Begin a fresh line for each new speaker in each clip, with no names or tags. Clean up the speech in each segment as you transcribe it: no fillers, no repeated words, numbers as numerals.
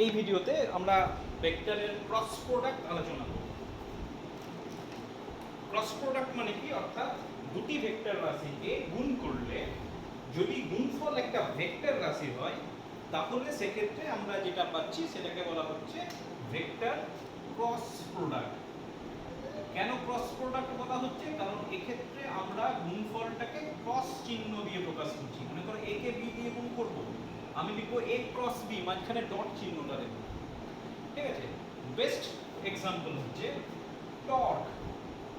এই ভিডিওতে আমরা ভেক্টরের ক্রস প্রোডাক্ট আলোচনা করব। ক্রস প্রোডাক্ট মানে কি, অর্থাৎ দুটি ভেক্টর রাশিকে গুণ করলে যদি গুণফল একটা ভেক্টর রাশি হয় তাহলে সেক্ষেত্রে আমরা যেটা পাচ্ছি সেটাকে বলা হচ্ছে ভেক্টর ক্রস প্রোডাক্ট। কেন ক্রস প্রোডাক্ট বলা হচ্ছে? কারণ এক্ষেত্রে আমরা গুণফলটাকে ক্রস চিহ্ন দিয়ে প্রকাশ করছি। মনে করো a কে b দিয়ে গুণ করব, আমি লিখবো a ক্রস b, মাঝখানে ডট চিহ্নটা দেব। ঠিক আছে? বেস্ট এক্সাম্পল হচ্ছে টর্ক।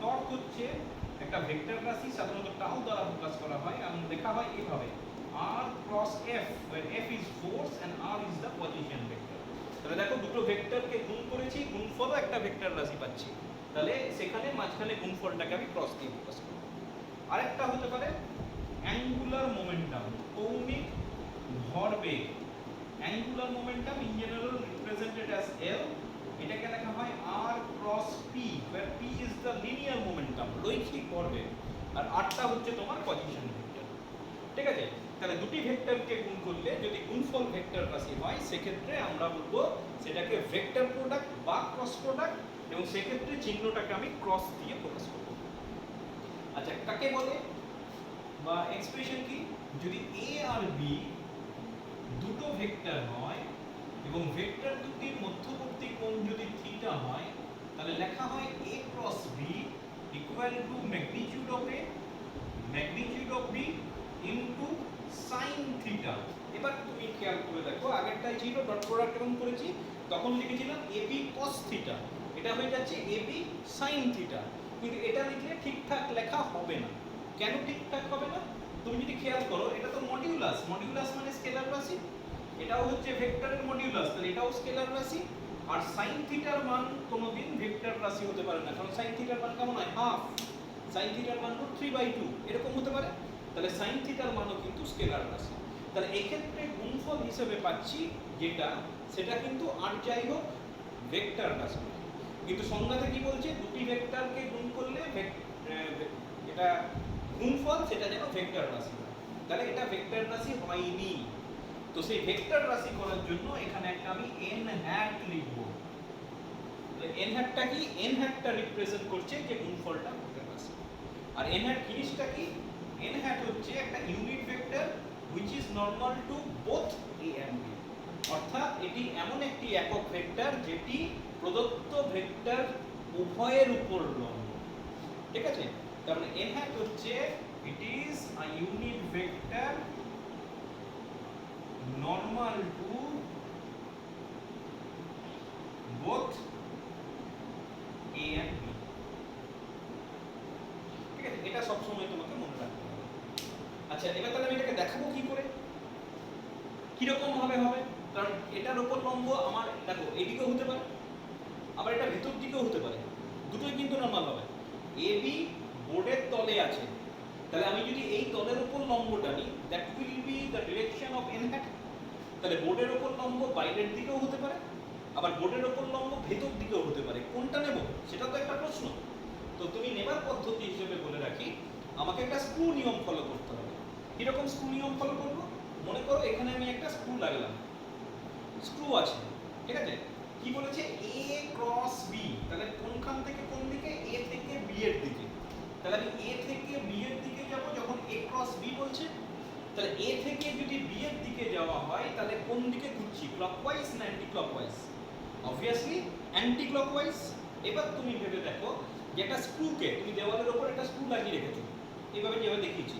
টর্ক হচ্ছে একটা ভেক্টর রাশি, সাধারণত টাউ দ্বারা প্রকাশ করা হয় এবং লেখা হয় এইভাবে r cross f, where f is force and r is the position vector। তাহলে দেখো দুটো ভেক্টরকে গুণ করেছি, গুণফলও একটা ভেক্টর রাশি পাচ্ছি, তাহলে সেখানে মাঝখানে গুণফলটাকে আমি ক্রস দিয়ে প্রকাশ করব। আরেকটা হতে পারে অ্যাঙ্গুলার মোমেন্টাম, কৌণিক ভরবেগ। Angular momentum in general represented as L, এটাকে লেখা হয় r cross p, where p is the linear momentum, রৈখিক ভরবেগ, আর rটা হচ্ছে তোমার পজিশন ভেক্টর। ঠিক আছে? তাহলে দুটি ভেক্টরকে গুণ করলে যদি গুণফল ভেক্টর রাশি হয় সেক্ষেত্রে আমরা বলবো সেটাকে ভেক্টর প্রোডাক্ট বা ক্রস প্রোডাক্ট, এবং সেক্ষেত্রে চিহ্নটাকে আমি ক্রস দিয়ে প্রকাশ করব। আচ্ছা, কাকে বলে বা এক্সপ্রেশন কি? যদি a আর b দুটো ভেক্টর হয় এবং ভেক্টর দুটির মধ্যবর্তী কোণ যদি থিটা হয় তাহলে লেখা হয় a cross b equal to magnitude of a, magnitude of b into sin theta. এবার তুমি খেয়াল করে দেখো, আগেরটাই ছিল ডট প্রোডাক্ট এবং করেছি, তখন লিখেছিলাম ab cos থিটা, এটা হয়ে যাচ্ছে ab sin থিটা। কিন্তু এটা লিখলে ঠিকঠাক লেখা হবে না। কেন ঠিকঠাক হবে না? তুমি যদি খেয়াল করো, এটা তো মডিউলাস, মডিউলাস মানে স্কেলার রাশি, এটাও হচ্ছে ভেক্টরের মডিউলাস, তাহলে এটাও স্কেলার রাশি। আর sin থিটার মান কোনোদিন ভেক্টর রাশি হতে পারে না, কারণ sin থিটার মান কেমন হয়? হাফ। sin থিটার মান √3/2 এরকম হতে পারে, তাহলে sin থিটার মানও কিন্তু স্কেলার রাশি। তাহলে এই ক্ষেত্রে গুণফল হিসেবে পাচ্ছি যেটা, সেটা কিন্তু আর যাই হোক ভেক্টর রাশি। কিন্তু সংজ্ঞাতে কি বলছে? দুটি ভেক্টরকে গুণ করলে এটা গুণফল সেটা যেন ভেক্টর রাশি হয়। তাহলে এটা ভেক্টর রাশি হয়নি। তো সেই ভেক্টর রাশি করার জন্য এখানে একটা আমি n হ্যাট লিখব। n হ্যাটটা কি? n হ্যাটটা রিপ্রেজেন্ট করছে যে গুণফলটা ভেক্টর রাশি। আর n হ্যাট জিনিসটা কি? n হ্যাট হচ্ছে একটা unit vector which is normal to both a and b, অর্থাৎ এটি এমন একটি একক ভেক্টর যেটি প্রদত্ত ভেক্টর উভয়ের উপর লম্ব। ঠিক আছে? তার মানে n হ্যাট হচ্ছে it is a unit vector normal to both a and b। ঠিক আছে? এটা সব সময় তোমাকে মনে রাখতে হবে। আচ্ছা, এবার তাহলে আমি এটাকে দেখাবো কি করে, কি রকম ভাবে হবে? কারণ এটার উপর লম্ব আমার দেখো এদিকেও হতে পারে, আবার এটা ভেতর দিকেও হতে পারে, দুটোই কিন্তু নরমাল হবে। AB বোর্ডের তলে আছে, তাহলে আমি যদি এই তলের উপর লম্বটা নিই, that will be the direction of n hat. তাহলে বোর্ডের উপর লম্ব বাইরের দিকেও হতে পারে, আবার বোর্ডের উপর লম্ব ভেতর দিকেও হতে পারে। কোনটা নেব সেটা তো একটা প্রশ্ন। তো তুমি নেবার পদ্ধতি হিসেবে বলে রাখি, আমাকে একটা স্ক্রু নিয়ম ফলো করতে হবে। কিরকম স্ক্রু নিয়ম ফলো করব? মনে করো এখানে আমি একটা স্ক্রু লাগালাম, স্ক্রু আছে। ঠিক আছে? কি বলেছে? a ক্রস b, তাহলে কোনখান থেকে কোন দিকে? a থেকে b এর দিকে। তাহলে আমি a থেকে b এর দিকে যাব যখন a ক্রস b বলছে। তাহলে a থেকে যদি b এর দিকে যাওয়া হয় তাহলে কোন দিকে ঘুরছি? ক্লকওয়াইজ না anti clockwise? Obviously anti clockwise. এবার তুমি ভেবে দেখো যে একটা স্ক্রুকে তুমি দেওয়ালের উপর একটা স্ক্রু লাগিয়ে রেখেছো, এইভাবে যেভাবে দেখিয়েছি।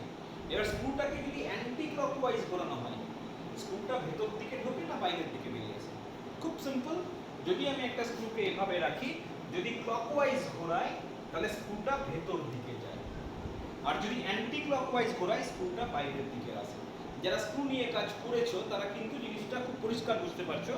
এবার স্ক্রুটাকে যদি অ্যান্টি ক্লকওয়াইজ ঘোরানো হয়, স্ক্রুটা ভেতর দিকে ঢোকে না বাইরের দিকে বেরিয়ে আসে? খুব সিম্পল। যদি আমি একটা স্ক্রুকে এভাবে রাখি, যদি ক্লকওয়াইজ ঘোরাই তাহলে স্ক্রুটা ভেতর দিকে যায়, আর যদি অ্যান্টি ক্লকওয়াইজ ঘোরাই স্ক্রুটা বাইরের দিকে আসে। যারা স্ক্রু নিয়ে কাজ করেছো তারা কিন্তু জিনিসটা খুব পরিষ্কার বুঝতে পারছো।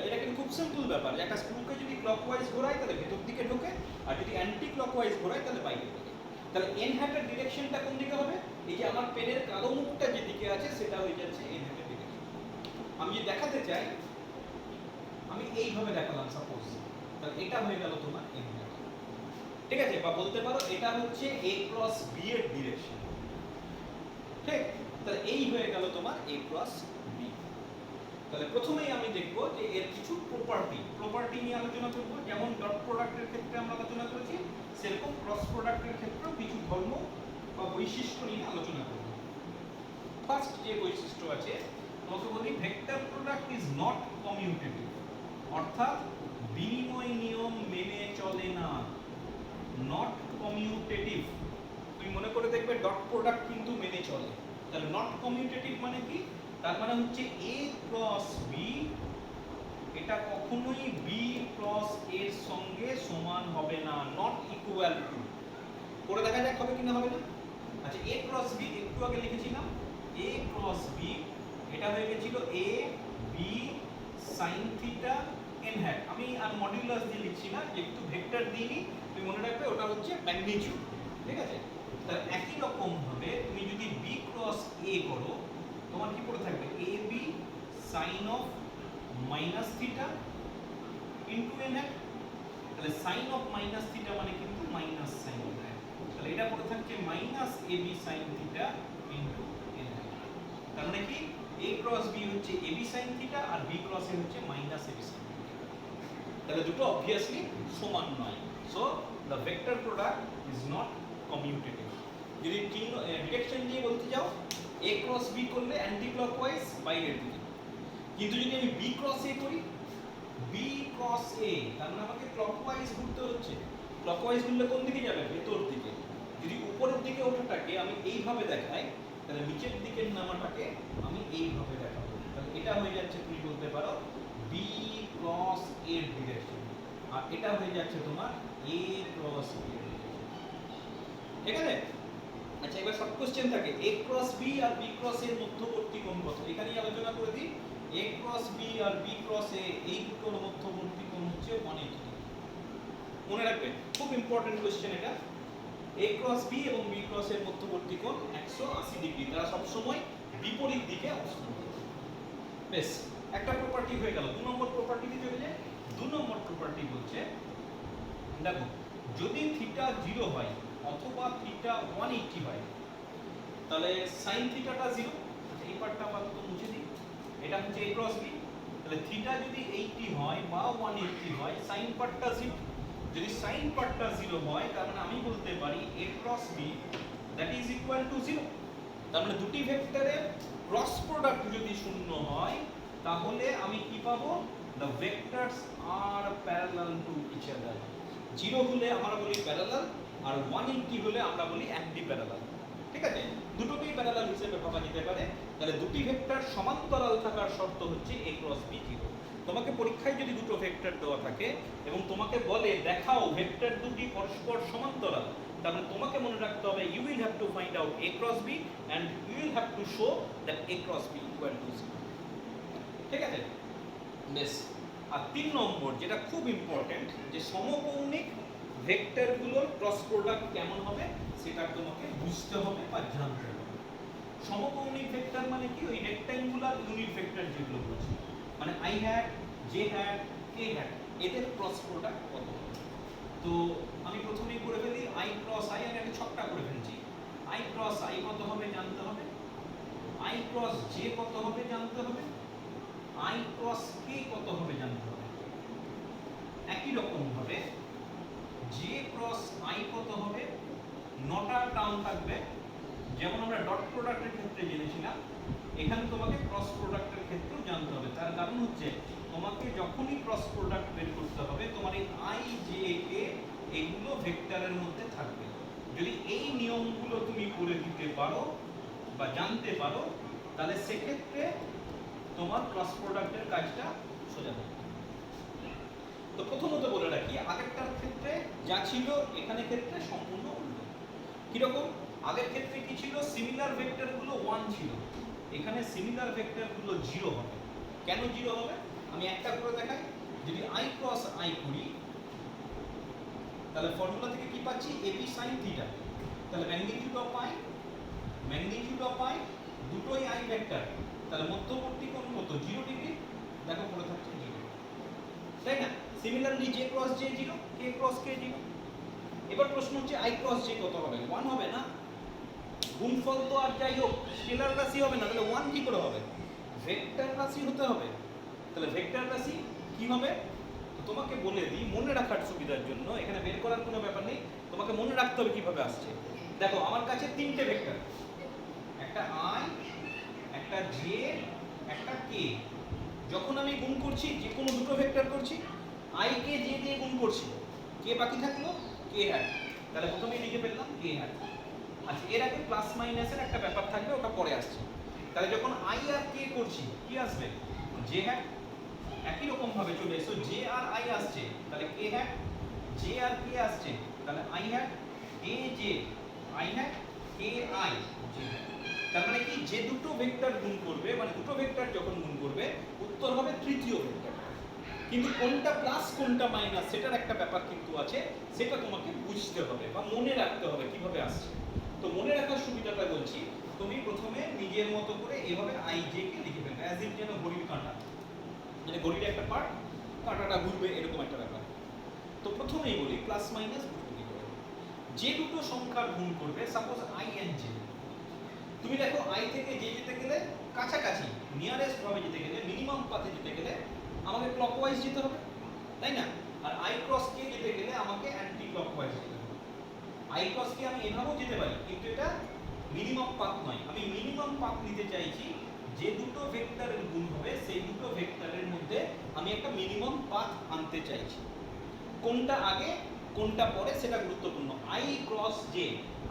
এটা কিন্তু খুব সিম্পল ব্যাপার। একটা স্ক্রুকে যদি ক্লকওয়াইজ ঘোরাই তাহলে ভেতর দিকে ঢোকে, আর যদি অ্যান্টি ক্লকওয়াইজ ঘোরাই তাহলে বাইরের দিকে। তাহলে n হ্যাটের ডিরেকশনটা কোন দিকে হবে? এই যে আমার পেনের কালো মুখটা যেদিকে আছে সেটা হয়ে যাচ্ছে n হ্যাটের ডিরেকশন। আমি যদি দেখাতে চাই, আমি এইভাবে দেখালাম সাপোজ, তাহলে এটা হয়ে গেল তোমার n হ্যাট। ঠিক আছে? বা বলতে পারো এটা হচ্ছে a ক্রস b এর ডিরেকশন। ঠিক? তাহলে এই হয়ে গেল তোমার a ক্রস b। তাহলে প্রথমেই আমি দেখব যে এর কিছু প্রপার্টি নিয়ে আলোচনা করব। যেমন ডট প্রোডাক্টের ক্ষেত্রে আমরা আলোচনা করেছি, সেরকম ক্রস প্রোডাক্টের ক্ষেত্রেও কিছু ধর্ম বা বৈশিষ্ট্য নিয়ে আলোচনা করব। ফার্স্ট যে বৈশিষ্ট্য আছে, তোমাকে বলি vector product is not commutative, অর্থাৎ বিনিময় নিয়ম মেনে চলে না। নট কমিউটেটিভ, তুমি মনে করে দেখবে ডট প্রোডাক্ট কিন্তু মেনে চলে। তাহলে নট কমিউটেটিভ মানে কি? তার মানে হচ্ছে a ক্রস b এটা কখনোই b ক্রস এর সঙ্গে সমান হবে না, নট ইকুয়াল টু। করে দেখা যাক হবে কিনা হবে না। আচ্ছা, a ক্রস b একটু আগে লিখেছিলাম, a ক্রস b এটা হয়ে গেছিল a b sin theta n hat. আমি আর মডুলাস দিয়ে লিখছি না, যেহেতু ভেক্টর দিইনি, তুমি মনে রাখবে ওটা হচ্ছে ম্যাগনিটিউড। ঠিক আছে? তাহলে একই রকম ভাবে তুমি যদি b ক্রস a করো, তোমার কি পড়ে থাকবে a b sin of minus theta into n hat. তাহলে sin অফ মাইনাস থিটা মানে কিন্তু মাইনাস sin n হ্যাট। তাহলে এটা পড়ে থাকছে minus a b sin theta into n hat. তার মানে কি a ক্রস b হচ্ছে a b sin থিটা আর b ক্রস a হচ্ছে minus a b sin theta. তাহলে দুটো অবভিয়াসলি সমান নয়। So the vector product is not commutative. যদি ডিরেকশন দিয়ে বলতে যাও, a ক্রস b করলে অ্যান্টি ক্লকওয়াইজ বাইরের দিকে, কিন্তু যদি আমি b ক্রস a করি, b ক্রস a তার মানে আমাকে ক্লকওয়াইজ ঘুরতে হচ্ছে। ক্লকওয়াইজ ঘুরলে কোন দিকে যাবে? ভেতর দিকে। যদি উপরের দিকে ওঠাটাকে আমি এইভাবে দেখাই, তাহলে নিচের দিকের নামাটাকে আমি এইভাবে দেখাবো। তাহলে এটা হয়ে যাচ্ছে, তুমি বলতে পারো b ক্রস a এর ডিরেকশন, আর এটা হয়ে যাচ্ছে তোমার a ক্রস b এর ডিরেকশন। ঠিক আছে? আচ্ছা, এবার সব কোশ্চেন থাকে a ক্রস b আর b ক্রস এর মধ্যবর্তী কোণ কত? এখানেই আলোচনা করে দিই, a ক্রস b আর b ক্রস a এই দুটোর মধ্যবর্তী কোণ হচ্ছে 180 ডিগ্রি। মনে রাখবেন, খুব ইম্পর্টেন্ট কোশ্চেন এটা। a ক্রস b এবং b ক্রস এর মধ্যবর্তী কোণ 180 ডিগ্রি, তারা সব সময় বিপরীত দিকে অবস্থান করে। বেশ, একটা প্রপার্টি হয়ে গেল। 2 নম্বর প্রপার্টিতে চলে যায়। 2 নম্বর প্রপার্টি বলছে, দেখো যদি থিটা 0 হয় অথবা থিটা 180 হয়, তাহলে sin থিটাটা 0। এই পার্টটা আপাতত মুছে দিই। এটা হচ্ছে a ক্রস b। তাহলে থিটা যদি 80 হয় বা 180 হয়, sin পার্টটা 0। যদি sin পার্টটা 0 হয়, তার মানে আমি বলতে পারি a cross b that is equal to 0। তার মানে দুটি ভেক্টরের ক্রস প্রোডাক্ট যদি শূন্য হয়, তাহলে আমি কি পাবো? the vectors are parallel to each other। 0 হলে আমরা বলি প্যারালাল, আর 180 হলে আমরা বলি অ্যান্টি প্যারালাল। ঠিক আছে? দুটোকেই প্যারালাল হিসেবে ভাবা যেতে পারে। তাহলে দুটি ভেক্টর সমান্তরাল থাকার শর্ত হচ্ছে a ক্রস b 0। তোমাকে পরীক্ষায় যদি দুটো ভেক্টর দেওয়া থাকে এবং তোমাকে বলে দেখাও ভেক্টর দুটি পরস্পর সমান্তরাল, তাহলে তোমাকে মনে রাখতে হবে you will have to find out a cross b and you will have to show that a cross b equal to 0। ঠিক আছে? বেশ, আর 3 নম্বর যেটা খুব ইম্পর্টেন্ট, যে সমকৌণিক ভেক্টরগুলোর ক্রস প্রোডাক্ট কেমন হবে সেটা তোমাকে বুঝতে হবে বা জানতে হবে। সমকৌণিক ভেক্টর মানে কি? ওই রেক্ট্যাঙ্গুলার ইউনিট ভেক্টর যেগুলো বলছি, মানে i hat, j hat, k hat, এদের ক্রস প্রোডাক্ট কত হবে? তো আমি প্রথমেই করে ফেলি i ক্রস i, আর একটা ছকটা করে ফেলছি। i ক্রস i কত হবে জানতে হবে, i ক্রস j কত হবে জানতে হবে, i ক্রস k কত হবে জানতে হবে। একই রকম ভাবে j ক্রস i কত হবে, 9টা টার্ম থাকবে। যেমন আমরা ডট প্রোডাক্টের ক্ষেত্রে জেনেছিলাম, এখানে তোমাকে ক্রস প্রোডাক্টের ক্ষেত্রেও জানতে হবে। তার কারণ হচ্ছে তোমাকে যখনই ক্রস প্রোডাক্ট বের করতে হবে, তোমার এই i j k এগুলো ভেক্টরের মধ্যে থাকবে। যদি এই নিয়মগুলো তুমি করে দিতে পারো বা জানতে পারো, তাহলে সেক্ষেত্রে তোমার ক্রস প্রোডাক্টের কাজটা সোজা হবে। তো প্রথমত বলে রাখি, আগেরটার ক্ষেত্রে যা ছিল এখানে ক্ষেত্রে সম্পূর্ণ উল্টো। কিরকম? আগের ক্ষেত্রে কি ছিল? সিমিলার ভেক্টরগুলো 1 ছিল, এখানে সিমিলার ভেক্টরগুলো 0 হবে। কেন 0 হবে আমি একটা করে দেখাই। যদি i ক্রস i করি, তাহলে ফর্মুলা থেকে কি পাচ্ছি? ab sin theta. তাহলে ম্যাগনিটিউড অফ i দুটোই i ভেক্টর, তাহলে মধ্যবর্তী কোণ কত? 0 ডিগ্রি। দেখো পড়ে থাকছে 0, তাই না? Similarly j cross j 0, k cross k 0। এবার প্রশ্ন হচ্ছে i ক্রস j কত হবে? 1 হবে না? গুণফল তো আর যাই হোক স্কেলার রাশি হবে না, তাহলে 1 কি করে হবে? ভেক্টর রাশি রাশি হতে হবে। তাহলে ভেক্টর রাশি কি হবে? তো তোমাকে বলে দিই মনে রাখার সুবিধার জন্য, এখানে বের করার কোনো ব্যাপার নেই, তোমাকে মনে রাখতে হবে কিভাবে আসছে। দেখো আমার কাছে তিনটে ভেক্টর, একটা আই, একটা জে, একটা কে। যখন আমি গুণ করছি, যে কোনো দুটো ভেক্টর করছি, আই কে জে দিয়ে গুণ করছি, কে বাকি থাকলো কে হ্যাট। তাহলে প্রথমেই লিখে ফেললাম কে হ্যাট। আচ্ছা, এর আগে প্লাস মাইনাসের একটা ব্যাপার থাকবে, ওটা পরে আসছে। তাহলে যখন আই আর কে করছি কি আসবে? J hat. একই রকম ভাবে চলে এসো, জে আর আই আসছে তাহলে কে হ্যাট, জে আর কে আসছে তাহলে i hat, k j i hat, k i j hat. তার মানে কি, যে দুটো ভেক্টর গুণ করবে, মানে দুটো ভেক্টর যখন গুণ করবে উত্তর হবে তৃতীয় ভেক্টর। কিন্তু কোনটা প্লাস কোনটা মাইনাস সেটার একটা ব্যাপার কিন্তু আছে, সেটা তোমাকে বুঝতে হবে বা মনে রাখতে হবে কিভাবে আসছে। তো মনে রাখার সুবিধাটা বলছি, তুমি প্রথমে নিজের মতো করে এভাবে আই জে কে লিখে ফেলবে, অ্যাজ ইফ যেন ঘড়ির কাঁটা, মানে ঘড়ির একটা পার্ট, কাঁটাটা ঘুরবে এরকম একটা ব্যাপার। তো প্রথমেই বলি প্লাস মাইনাস বুঝতে হবে। যে দুটো সংখ্যার গুণ করবে, সাপোজ আই এন্ড জে, তুমি দেখো আই থেকে জে যেতে গেলে কাছাকাছি নিয়ারেস্ট ভাবে যেতে গেলে, মিনিমাম পাথে যেতে গেলে আমাকে ক্লকওয়াইজ যেতে হবে, তাই না? আর আই ক্রস কে যেতে গেলে আমাকে অ্যান্টি ক্লকওয়াইজ যেতে হবে। আই ক্রস কে আমি এভাবেও যেতে পারি, কিন্তু এটা মিনিমাম পাথ নয়। আমি মিনিমাম পাথ নিতে চাইছি, যে দুটো ভেক্টরের গুণ হবে সেই দুটো ভেক্টরের মধ্যে আমি একটা মিনিমাম পাথ আনতে চাইছি। কোনটা আগে কোনটা পরে সেটা গুরুত্বপূর্ণ। আই ক্রস জে,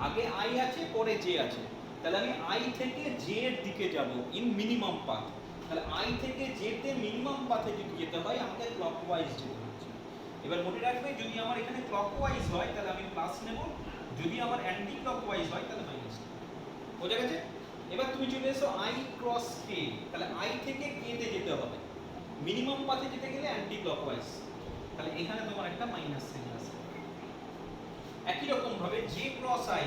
আগে আই আছে পরে জে আছে, তাহলে আমি আই থেকে জে এর দিকে যাব ইন মিনিমাম পাথ। তাহলে আই থেকে জে তে মিনিমাম পাথে যদি যেতে হয় আমাকে ক্লকওয়াইজ যেতে হচ্ছে। এবার মনে রাখবে, যদি আমার এখানে ক্লকওয়াইজ হয় তাহলে আমি প্লাস নেব, যদি আমার অ্যান্টি ক্লকওয়াইজ হয় তাহলে মাইনাস। বোঝা গেছে? এবার তুমি চলে এসো আই ক্রস কে, তাহলে আই থেকে কে তে যেতে হবে, মিনিমাম পাথে যেতে গেলে অ্যান্টি ক্লকওয়াইজ, তাহলে এখানে তোমার একটা মাইনাস সাইন আসবে। একই রকম ভাবে j cross i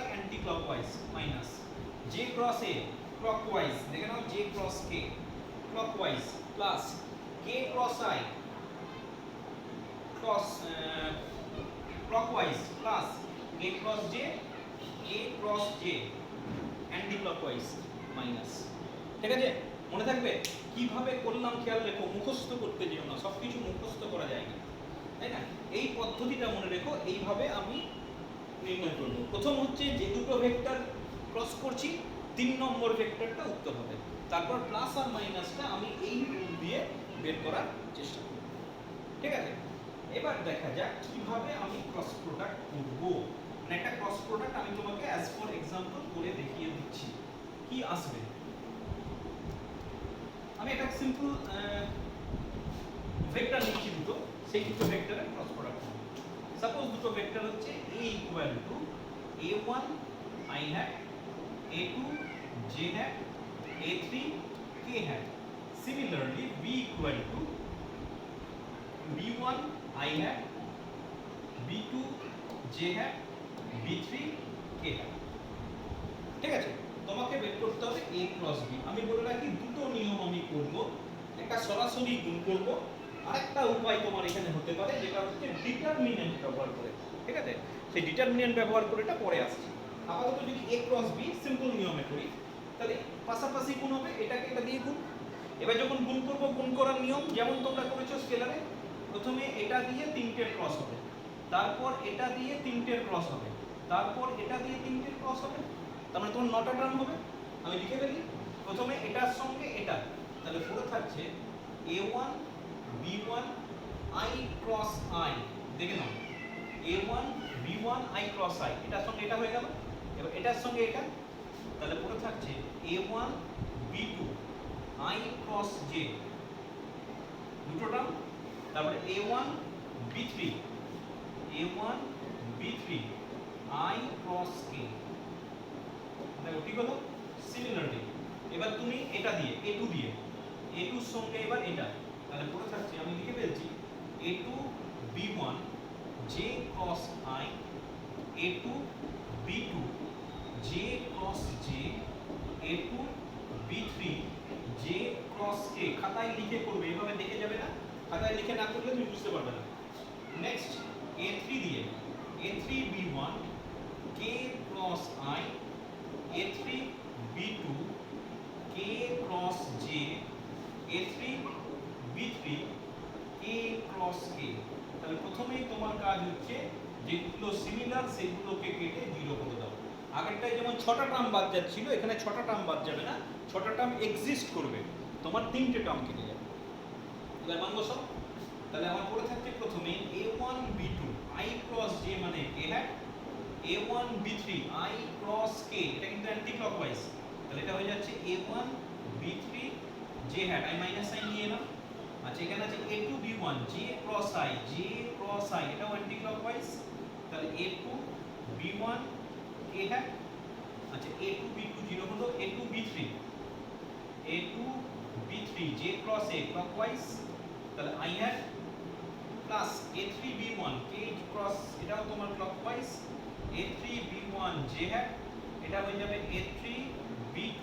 anti clockwise minus, j cross a clockwise, দেখে নাও j cross k clockwise, plus k cross i cross clockwise, plus k cross j anti clockwise minus. ঠিক আছে? মনে থাকবে কিভাবে করলাম, খেয়াল রেখো, মুখস্থ করতে যেও না, সবকিছু মুখস্থ করা যায় না, তাই না? এই পদ্ধতিটা মনে রেখো, এইভাবে আমি নির্ণয় করব। প্রথম হচ্ছে যে দুটো ভেক্টর ক্রস করছি, 3 নম্বর ভেক্টরটা উত্তর হবে। তারপর প্লাস আর মাইনাসটা আমি এই রুল দিয়ে বের করার চেষ্টা করব। ঠিক আছে? এবার দেখা যাক কিভাবে আমি ক্রস প্রোডাক্ট করব। মানে একটা ক্রস প্রোডাক্ট আমি তোমাকে অ্যাজ ফর एग्जांपल করে দেখিয়ে দিচ্ছি কি আসবে। আমি একটা সিম্পল ভেক্টর নিচ্ছি দুটো, সেই দুটো ভেক্টরের ক্রস প্রোডাক্ট করব। সাপোজ দুটো ভেক্টর হচ্ছে a equal to a1 i hat, a2 j hat, a3 k hat. Similarly, b equal to b1 i hat, b2 j hat, b3 k hat. ঠিক আছে? তোমাকে বের করতে হবে a ক্রস b। আমি বলে রাখি দুটো নিয়ম আমি করব, একটা সরাসরি গুণ করব, আরেকটা উপায় তোমার এখানে হতে পারে যেটা হচ্ছে ডিটারমিনেন্ট ব্যবহার করে। ঠিক আছে? সেই ডিটারমিনেন্ট ব্যবহার করে এটা পরে আসছে। আপাতত যদি a ক্রস b সিম্পল নিয়মে করি, তাহলে পাশাপাশি গুণ হবে, এটাকে এটা দিয়ে গুণ। এবার যখন গুণ করব, গুণ করার নিয়ম যেমন তোমরা করেছো স্কেলারে, প্রথমে এটা দিয়ে তিনটের ক্রস হবে, তারপর এটা দিয়ে তিনটের ক্রস হবে, তারপর এটা দিয়ে তিনটের ক্রস হবে, তার মানে তোমার 9টা টার্ম হবে। আমি লিখে ফেলি, প্রথমে এটার সঙ্গে এটা, তাহলে পুরো থাকছে a1 b1 i cross i। দেখে নাও a1 b1 i cross i, এটার সঙ্গে এটা হয়ে গেল। এবার এটার সঙ্গে এটা, তাহলে পুরো থাকছে a1 b2 i cross j, দুটো টার্ম। তারপরে a1 b3 i cross k, দেখো ঠিক হলো। সিমিলারলি এবার তুমি এটা দিয়ে a2 দিয়ে, a2 এর সঙ্গে এবার এটা, তাহলে পুরো থাকছে, আমি লিখে ফেলছি a2 b1 j cross i, a2 b2 j cross j, a2 b3 j cross k। খাতায় লিখে করবে, এভাবে দেখে যাবে না, খাতায় লিখে না করলে তুমি বুঝতে পারবে না। নেক্সট a3 দিয়ে a3 b1 k cross i, a3 b2 k cross j, কাজ হচ্ছে যেগুলো সিমিলার সেগুলোকে কেটে 0 করে দাও। আগেরটায় যেমন 6টা টার্ম বাদ যাচ্ছিল, এখানে 6টা টার্ম বাদ যাবে না, 6টা টার্ম এক্সিস্ট করবে, তোমার 3টে টার্ম কেটে যাবে। এবার মান বসাও। তাহলে আমার পড়ে থাকছে প্রথমে a1 b2 i cross j মানে k hat, a1 b3 i cross k, এটা কিন্তু অ্যান্টি ক্লকওয়াইজ, তাহলে এটা হয়ে যাচ্ছে a1 b3 j hat, i minus i নিয়ে এলাম। আচ্ছা এখানে আছে a2 b1 j cross i, এটাও অ্যান্টি ক্লকওয়াইজ, তাহলে a2 b1 k হ্যাট। আচ্ছা a2 b2 0 হলো, a2 b3 j cross a clockwise, তাহলে i hat plus a3 b1 k cross, এটাও তোমার clockwise, a3 b1 j hat, এটা হয়ে যাবে a3 b2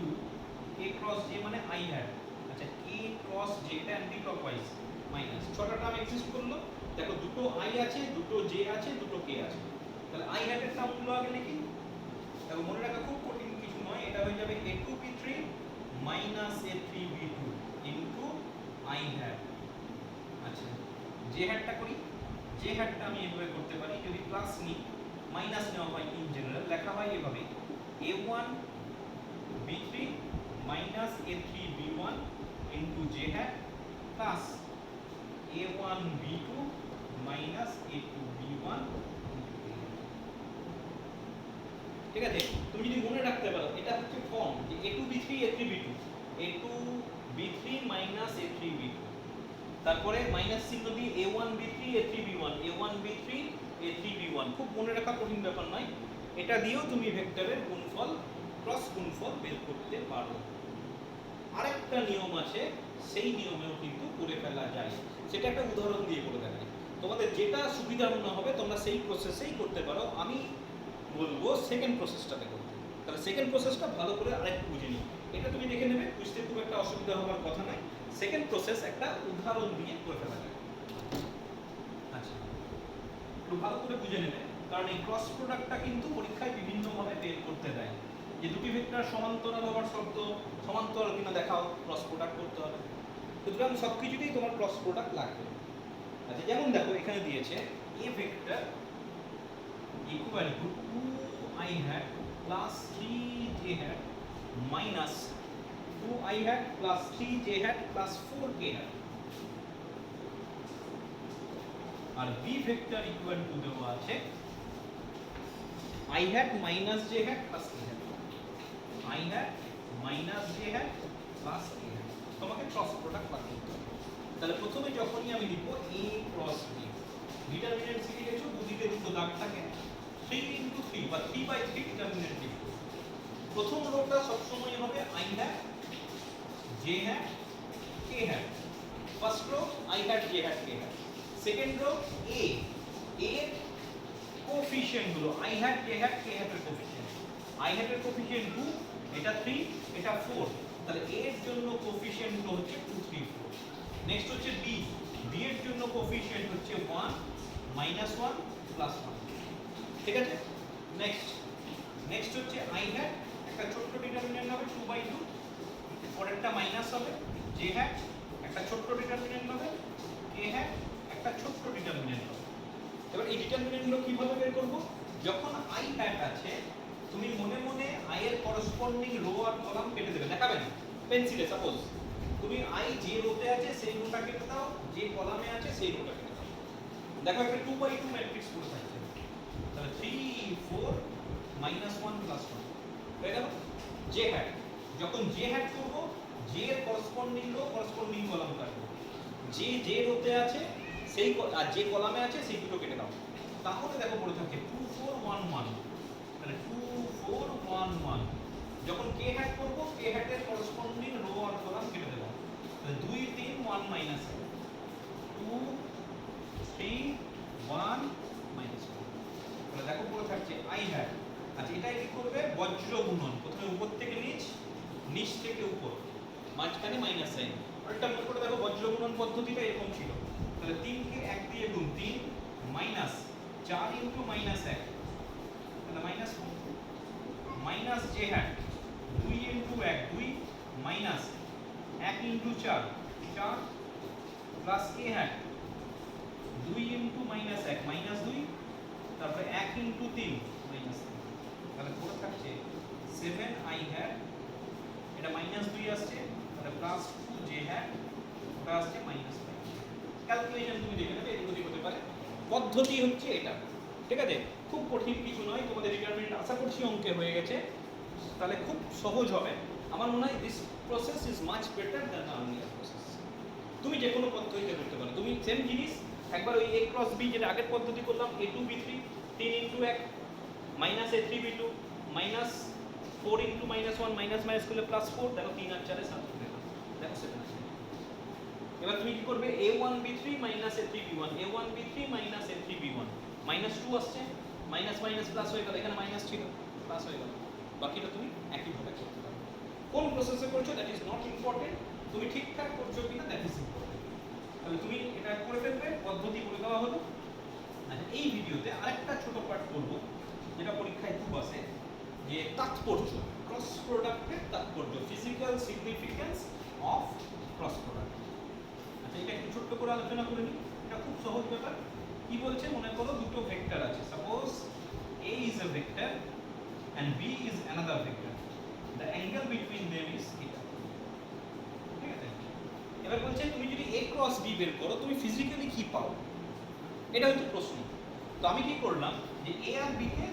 k cross j মানে i হ্যাট। আচ্ছা k ক্রস j এটা অ্যান্টি ক্লকওয়াইজ, মাইনাস 6টা টার্ম এক্সিস্ট করলো। দেখো দুটো i আছে, দুটো j আছে, দুটো k আছে, তাহলে i হ্যাটের টার্মগুলো আগে লিখি। দেখো মনে রাখা খুব কঠিন কিছু নয়, এটা হয়ে যাবে a2 b3 minus a3 b2 into i hat. আচ্ছা j হ্যাটটা করি, j হ্যাটটা আমি এভাবে করতে পারি, যদি প্লাস নিই মাইনাস নেওয়া হয়, ইন জেনারেল লেখা হয় এভাবে a1 b3 minus a3 b1 into j hat plus a1 b2 minus a2 b1। ঠিক আছে, তুমি যদি মনে রাখতে পারো এটা হচ্ছে ফর্ম যে a2 b3 a3 b2, a2 b3 minus a3 b2, তারপরে মাইনাস চিহ্ন দিয়ে a1 b3 a3 b1, a1 b3 a3 b1, খুব মনে রাখা কঠিন ব্যাপার নয়। এটা দিয়েও তুমি ভেক্টরের গুণফল ক্রস গুণফল বের করতে পারো। আরেকটা নিয়ম আছে, সেই নিয়মেও কিন্তু করে ফেলা যায়, সেটা একটা উদাহরণ দিয়ে করে দেখাই। তোমাদের যেটা সুবিধা মনে হবে তোমরা সেই প্রসেসেই করতে পারো, আমি বলবো সেকেন্ড প্রসেসটাতে করতে। তাহলে সেকেন্ড প্রসেসটা ভালো করে আরেকটু বুঝে নিও, এটা তুমি দেখে নেবে, বুঝতে খুব একটা অসুবিধা হওয়ার কথা নয়। সেকেন্ড প্রসেস একটা উদাহরণ দিয়ে করে ফেলা যায়। আচ্ছা একটু ভালো করে বুঝে নেবে, কারণ এই ক্রস প্রোডাক্টটা কিন্তু পরীক্ষায় বিভিন্নভাবে বের করতে দেয়, যে দুটি ভেক্টর সমান্তরাল হওয়ার শর্ত, সমান্তরাল কিনা দেখাও, ক্রস প্রোডাক্ট করতে হবে। সুতরাং সব কিছুতেই তোমার ক্রস প্রোডাক্ট লাগবে। আচ্ছা যেমন দেখো এখানে দিয়েছে a vector equal to 2i hat plus 3j hat minus 2i hat plus 3j hat plus 4k hat, আর b ভেক্টর ইকুয়াল টু দেওয়া আছে i hat minus j hat plus k hat, i hat minus j hat plus k hat। তোমাকে cross product বার করতে হবে। তাহলে প্রথমে যখনই আমি লিখব a cross b, determinant c লিখেছো, দুদিকে দুটো দাগ থাকে, 3 into 3 বা 3/3 ডিটারমিনেন্ট লিখব। প্রথম রোটা সবসময় হবে i hat j hat k hat, first row i hat j hat k hat, second rho a এর কোএফিশিয়েন্ট গুলো i hat j hat k hat এর কোএফিশিয়েন্ট, i hat এর কোএফিশিয়েন্ট 2, এটা 3, এটা 4, তাহলে a এর জন্য কোএফিশিয়েন্ট গুলো হচ্ছে 2 3 4। নেক্সট হচ্ছে b, b এর জন্য কোএফিশিয়েন্ট হচ্ছে 1 -1 +1। ঠিক আছে, নেক্সট হচ্ছে i hat, একটা ছোট্ট ডিটারমিনেন্ট হবে 2/2, পরেরটা মাইনাস হবে, j hat একটা ছোট্ট ডিটারমিনেন্ট হবে, k hat একটা ছোট্ট ডিটারমিনেন্ট হবে। এবার এই ডিটারমিনেন্টগুলো কিভাবে বের করব? যখন i hat আছে তুমি মনে মনে i এর করসপন্ডিং রো আর কলাম কেটে দেবে, দেখাবে না পেন্সিলে। সাপোজ তুমি i যে রোতে আছে সেই রোটা কেটে দাও, যে কলামে আছে সেই রোটা কেটে দাও। দেখো একটা 2/2 ম্যাট্রিক্স পুরো থাকছে, তাহলে 3 4 -1 +1 হয়ে গেল। j hat, যখন j hat করব j এর করসপন্ডিং রো করসপন্ডিং কলাম কাটবো, যে রোতে আছে সেই আর যে কলামে আছে সেই দুটো কেটে দাও। তাহলে দেখো পড়ে থাকে 2 4 1 1, তাহলে 2 4 1 1। যখন k hat করব k hat এর করসপন্ডিং রো আর কলাম কেটে দেব, তাহলে 2 3 1 -1 2 3 1 -1, তাহলে দেখো পড়ে থাকছে i hat। আচ্ছা এটাই কি করবে? বজ্র গুণন, প্রথমে উপর থেকে নিচ, নিচ থেকে উপর, মাঝখানে মাইনাস সাইন। আরেকটা মনে করে দেখো বজ্র গুণন পদ্ধতিটা এরকম ছিল, তাহলে 3 কে 1 দিয়ে গুণ, 3 মাইনাস 4 ইনটু -1, তাহলে -1 minus j hat 2 into 1 2 minus 1 into 4 4 plus k hat 2 into minus 1 minus 2, তারপরে 1 ইনটু 3 মাইনাস 3, তাহলে পড়ে থাকছে 7i হ্যাট, এটা মাইনাস 2 আসছে, তাহলে প্লাস 2j হ্যাট, ওটা আসছে মাইনাস 5। ক্যালকুলেশন তুমি দেখে নেবে, এদিক ওদিক হতে পারে, পদ্ধতি হচ্ছে এটা। ঠিক আছে, খুব কঠিন কিছু নয়, তোমাদের রিটার্নমেন্ট আশা করছি অঙ্কে হয়ে গেছে, তাহলে খুব সহজ হবে। আমার মনে হয় this process is much better than earlier process. তুমি যে কোনো পদ্ধতিতে করতে পারো, তুমি সেম জিনিস একবার ওই a ক্রস b যেটা আগের পদ্ধতি করলাম a2 b3 3 into 1 minus a3 b2 minus 4 into minus 1 minus minus করলে প্লাস 4, দেখো 3 আর 4 এ 7 হয়ে গেল, দেখো 7 আসে। এবার তুমি কি করবে a1 b3 minus a3 b1 a1 b3 minus a3 b1 minus 2 আসছে, মাইনাস মাইনাস প্লাস হয়ে গেল, এখানে মাইনাস ছিল প্লাস হয়ে গেল, বাকিটা তুমি একইভাবে করতে পারো। কোন প্রসেসে করছো দ্যাট ইজ নট ইম্পর্টেন্ট, তুমি ঠিকঠাক করছো কিনা দ্যাট ইজ ইম্পর্টেন্ট। তাহলে তুমি এটা করে ফেলবে, পদ্ধতি করে দেওয়া হলো। আচ্ছা, এই ভিডিওতে আরেকটা ছোট পার্ট করব যেটা পরীক্ষায় খুব আসে, যে তাৎপর্য, ক্রস প্রোডাক্টের তাৎপর্য, physical significance of cross product. আচ্ছা, এটা একটু ছোট্ট করে আলোচনা করে নিই, এটা খুব সহজ ব্যাপার। কি বলছে, মনে করো দুটো ভেক্টর আছে, suppose a is a vector and b is another vector, the angle between them is theta। ঠিক আছে, এবার বলছে তুমি যদি a ক্রস b বের করো তুমি ফিজিক্যালি কি পাও, এটা হচ্ছে প্রশ্ন। তো আমি কি করলাম, যে a আর b কে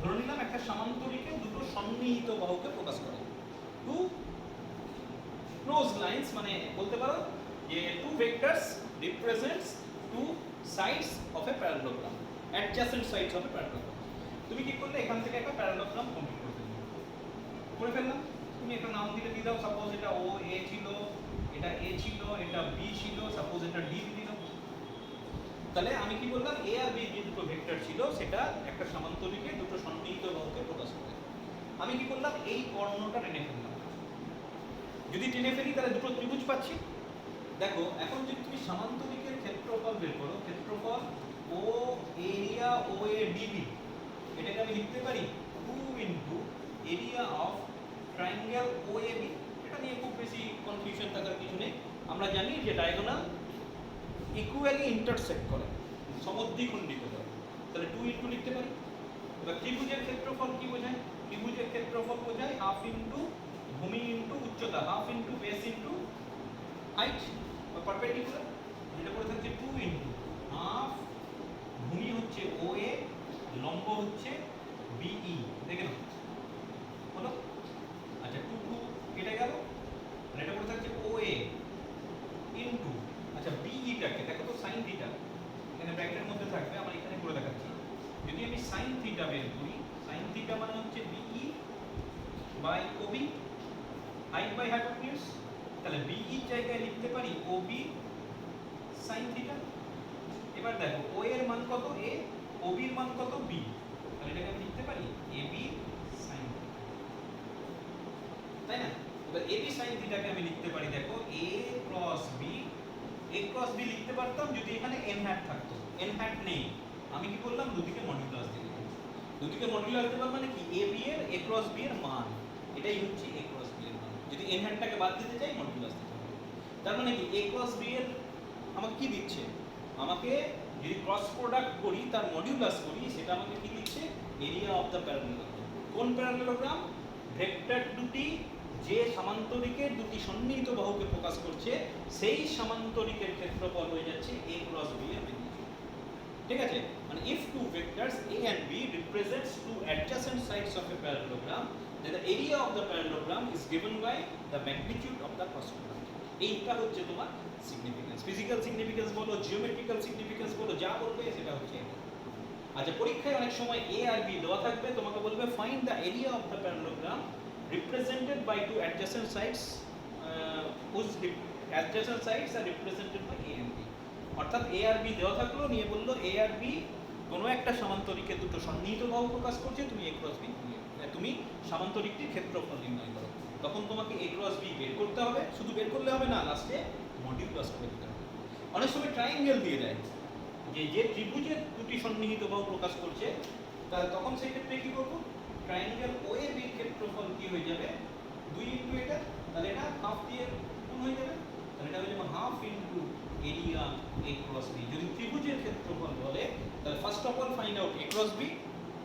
ধরে নিলাম একটা সমান্তরিকে দুটো সন্নিহিত বাহুকে প্রকাশ করে, টু ক্লোজ লাইনস, মানে বলতে পারো যে two vectors represents two sides of a parallelogram, adjacent sides of a parallelogram. তুমি কি করলে, এখান থেকে একটা প্যারালোগ্রাম কমপ্লিট করে ফেললাম। তুমি একটা নাম দিলে দিয়ে দাও, সাপোজ এটা ও এ ছিল, এটা এ ছিল, এটা বি ছিল, সাপোজ এটা ডি দিলাম। তাহলে আমি কি বললাম, এ আর বি যে দুটো ভেক্টর ছিল সেটা একটা সমান্তরিকে দুটো সন্নিহিত বাহুকে প্রকাশ করে। আমি কি করলাম, এই কর্ণটা টেনে ফেললাম। যদি টেনে ফেলি তাহলে দুটো ত্রিভুজ পাচ্ছি। দেখো এখন যদি তুমি সমান্তরিকের ক্ষেত্রফল বের করো, ক্ষেত্রফল ও এরিয়া ও এ ডিবি, এটাকে আমি লিখতে পারি 2 into area of triangle O A B. এটা নিয়ে খুব বেশি কনফিউশন থাকার কিছু নেই, আমরা জানি যে ডায়াগোনাল ইকুয়ালি ইন্টারসেক্ট করে, সমদ্বিখণ্ডিত করে, তাহলে 2 ইনটু লিখতে পারি। এবার ত্রিভুজের ক্ষেত্রফল কি বোঝায়, ত্রিভুজের ক্ষেত্রফল বোঝায় হাফ ইনটু ভূমি ইনটু উচ্চতা, half into base into height বা পারপেন্ডিকুলার, এটা করে থাকছে 2 ইনটু হাফ, ভূমি হচ্ছে ও এ, লম্ব হচ্ছে বিই, দেখে নাও হলো। আচ্ছা 2 2 কেটে গেল, আর এটা করে থাকছে ও এ ইনটু, আচ্ছা বিইটাকে দেখো তো সাইন থিটা, এখানে ব্র্যাকেটের মধ্যে থাকবে, আমরা এখানে করে দেখাচ্ছি। যদি আমি সাইন থিটা বের করি, সাইন থিটা মানে হচ্ছে BE by OB, height by hypotenuse, তাহলে বিই জায়গায় লিখতে পারি ওবি সাইন থিটা। এবার দেখো ও এর মান কত এ, ওবি এর মান কত বি, তাহলে এটাকে আমি লিখতে পারি এবি সাইন থিটা, তাই না? এবার এবি সাইন থিটাকে আমি লিখতে পারি, দেখো এ ক্রস বি, এ ক্রস বি লিখতে পারতাম যদি এখানে এন হ্যাট থাকতো, এন হ্যাট নেই, আমি কি করলাম দুদিকে মডুলাস দিয়ে দিলাম। দুদিকে মডুলাস দেওয়ার মানে কি, এ বি এর এ ক্রস বি এর মান, এটাই হচ্ছে এ ক্রস বি এর মান। যদি এন হ্যাটটাকে বাদ দিতে চাই মডুলাস দিতে হবে। তার মানে কি, এ ক্রস বি এর আমাকে কি দিচ্ছে, আমাকে যদি ক্রস প্রোডাক্ট করি তার মডিউলাস করি, সেটা আমাকে কি দিচ্ছে, এরিয়া অফ দ্য প্যারালেলোগ্রাম। কোন প্যারালেলোগ্রাম, ভেক্টর দুটি যে সমান্তরিকের দুটি সন্নিহিত বাহুকে প্রকাশ করছে সেই সমান্তরিকের ক্ষেত্রফল হয়ে যাচ্ছে a ক্রস b এর ম্যাগনিটিউড। ঠিক আছে, মানে if two vectors a and b represents two adjacent sides of a parallelogram, then the area of the parallelogram is given by the magnitude of the cross product. এইটা হচ্ছে তোমার significance, physical significance বলো, geometrical significance বলো, যা বলবে সেটা হচ্ছে এটা। আচ্ছা, পরীক্ষায় অনেক সময় a আর b দেওয়া থাকবে, তোমাকে বলবে find the area of the parallelogram represented by two adjacent sides whose adjacent sides are represented by a and b। অর্থাৎ a আর b দেওয়া থাকলো, নিয়ে বললো a আর b কোনো একটা সমান্তরিকে দুটো সন্নিহিত বাহু প্রকাশ করছে, তুমি a ক্রস b, তুমি সমান্তরিকটির ক্ষেত্রফল নির্ণয় করো। তখন তোমাকে a ক্রস b বের করতে হবে, শুধু বের করলে হবে না, লাস্টে মডিউলাস করে দিতে হবে। অনেক সময় ট্রায়াঙ্গেল দিয়ে দেয়, যে ত্রিভুজের দুটি সন্নিহিত বাহু প্রকাশ করছে, তখন সেই ক্ষেত্রে কি করবো, ট্রায়াঙ্গেল OAB এর ক্ষেত্রফল কি হয়ে যাবে, 2 ইনটু এটা, তাহলে এটা হাফ দিয়ে গুণ হয়ে যাবে, তাহলে এটা হয়ে যাবে half into area a cross b. যদি ত্রিভুজের ক্ষেত্রফল বলে তাহলে first of all find out a cross b,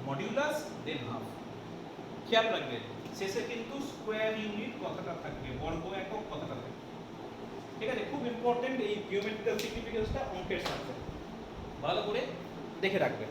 modulus, then half. খেয়াল রাখবেন শেষে কিন্তু স্কোয়ার ইউনিট কথাটা থাকবে, বর্গ একক কথাটা থাকবে। ঠিক আছে, খুব ইম্পর্টেন্ট এই জিওমেট্রিক্যাল সিগনিফিকেন্সটা অঙ্কের সাথে ভালো করে দেখে রাখবেন।